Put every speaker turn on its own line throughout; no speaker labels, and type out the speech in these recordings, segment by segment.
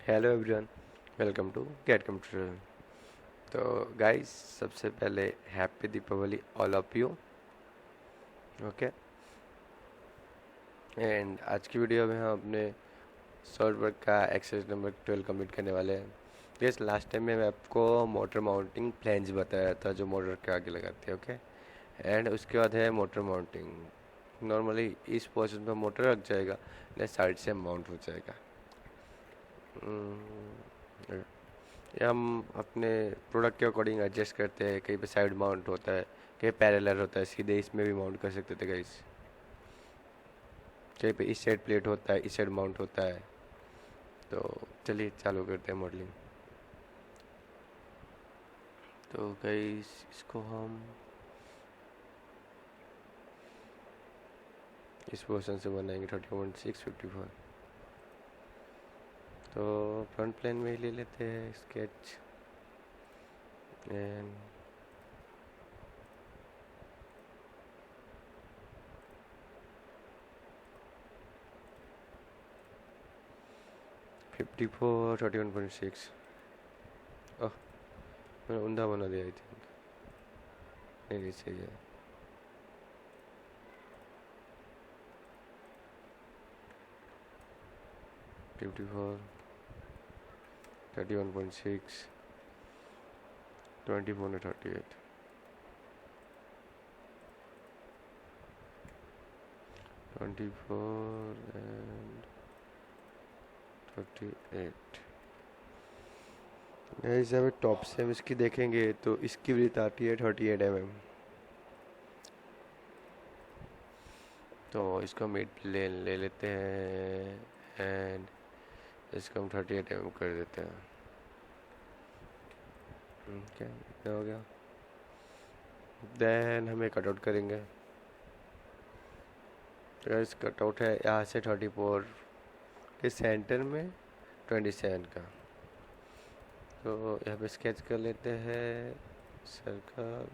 Hello everyone, welcome to get computer. तो guys, सबसे पहले happy Deepawali all of you. Okay, and आज की वीडियो में हम अपने सॉलिडवर्क का एक्सरसाइज नंबर 12 कंप्लीट करने वाले हैं। यस, लास्ट टाइम में मैं आपको मोटर माउंटिंग फ्लैंज बताया था जो मोटर के आगे लगाते हैं। ओके, एंड उसके बाद है मोटर माउंटिंग। नॉर्मली इस पोर्शन पर मोटर रख जाएगा, नहीं साइड से माउंट हो जाएगा। ये हम अपने प्रोडक्ट के अकॉर्डिंग एडजस्ट करते हैं। कहीं पे साइड माउंट होता है, कहीं पैरेलल होता है, सीधे इसमें भी माउंट कर सकते थे गाइस। कहीं पे इस साइड प्लेट होता है, इस साइड माउंट होता है। तो चलिए चालू करते हैं मॉडलिंग। तो गाइस इसको हम इस पोर्शन से बनाएंगे 31.654। तो फ्रंट प्लेन में ही ले लेते हैं स्केच एंड 54 31.6। ओह, मैंने ऊंधा बना दिया आई थिंक। नहीं सही है। 54 31.6 24 and 38 24 and 38। गाइस अभी टॉप से हम इसकी देखेंगे तो इसकी विड्थ आती है 38 mm। तो इसको मिड प्लेन ले लेते हैं एंड इसको हम 38 mm कर देते हैं। क्या इतना हो गया। देन हमें कटआउट करेंगे। तो इस कटआउट है यहाँ से 34 के सेंटर में 27 का। तो यहाँ पे स्केच कर लेते हैं सर्कल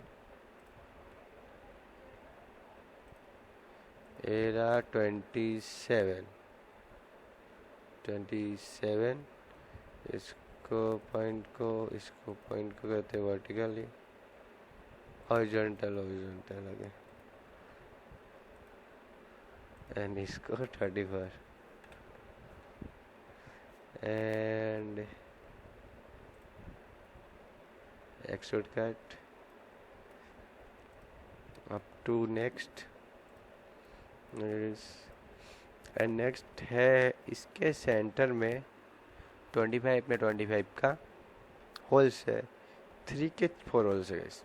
एरा 27। इसको पॉइंट को करते हैं वर्टिकली, हॉरिजॉन्टल आगे, एंड इसको 34 and ExtrudeCut up to next। And next है इसके सेंटर में 25 में 25 का होल्स है, 3 के 4 होल्स है guys।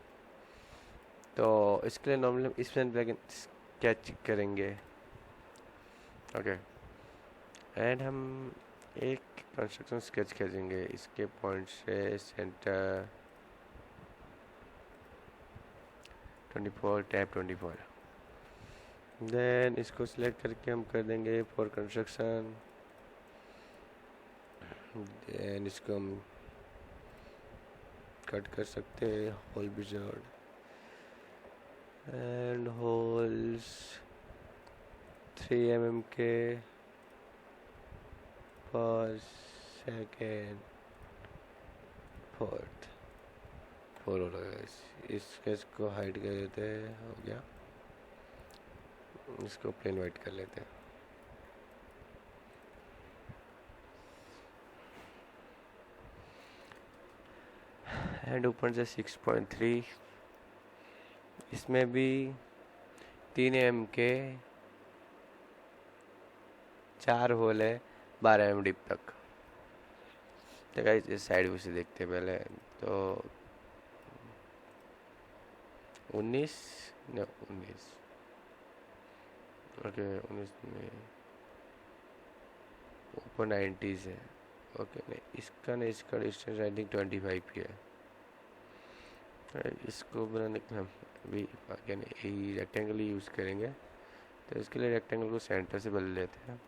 तो इसके लिए नॉर्मली हम इस पे स्केच करेंगे। ओके, एंड हम एक कंस्ट्रक्शन स्केच खींचेंगे इसके पॉइंट से सेंटर 24 टैप 24। देन इसको सिलेक्ट करके हम कर देंगे फॉर कंस्ट्रक्शन। देन इसको हम कट कर सकते हैं HoleWizard एंड होल्स 3 mm के फर्स्ट सेकेंड फोर्थ 4 हो रहा है। इस स्केच को हाइड कर देते हैं, हो गया। इसको प्लेन वाइट कर लेते हैं। एंड ऊपर से 6.3, इसमें भी 3 mm के 4 होल है 12 mm डीप तक। तो गाइस इस साइड से देखते हैं पहले। तो 19 ओके 19 में ऊपर 90s है। ओके नहीं, इसका डिस्टेंस आई थिंक 25 ही है। इसको बनाने के हम भी आगे नहीं रेक्टेंगल ही यूज़ करेंगे। तो इसके लिए रेक्टेंगल को सेंटर से बदल लेते हैं।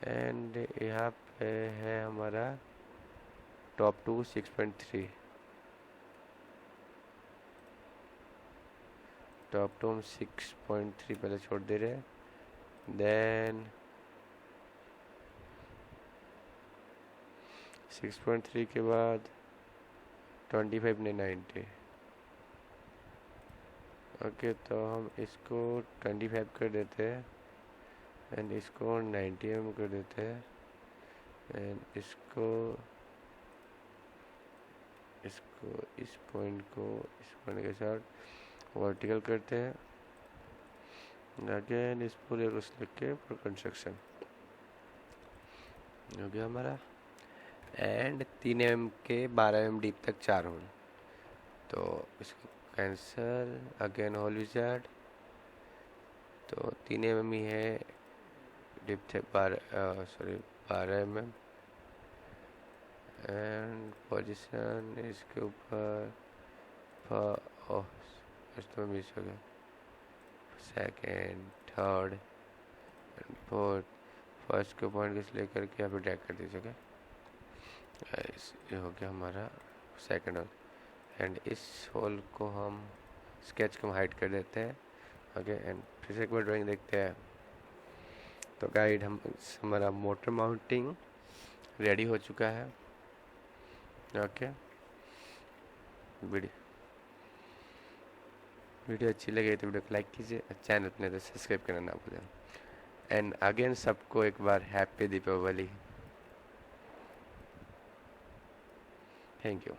एंड यहाँ पे है हमारा टॉप टू 6.3। टॉप टू हम 6.3 पहले छोड़ दे रहे हैं। देन 6.3 के बाद 25 नहीं 90। ओके, तो हम इसको 25 कर देते हैं एंड इसको 90 mm कर देते हैं एंड इसको इस पॉइंट के साथ वर्टिकल करते हैं। अगेन इस पूरे को सिलेक्ट के फॉर कंस्ट्रक्शन हो गया हमारा। एंड 3 mm के 12 mm डीप तक 4 होल, तो इसको कैंसल। अगेन HoleWizard, तो 3 mm ही है डीप थे 12 mm एंड पोजीशन इसके ऊपर इसमें मिस हो गया, second third and fourth. First के पॉइंट को सिलेक्ट करके यहाँ पे ड्रैग कर दीजिएगा। ये हो गया हमारा सेकेंड होल एंड इस होल को हम स्केच को हाइड कर देते हैं। ओके, एंड फिर से एक बार ड्राइंग देखते हैं। तो गाइड हमारा मोटर माउंटिंग रेडी हो चुका है। ओके, वीडियो अच्छी लगे तो वीडियो को लाइक कीजिए, चैनल अपने तो सब्सक्राइब करना ना भूलें। एंड अगेन सबको एक बार हैप्पी दीपावली। Thank you.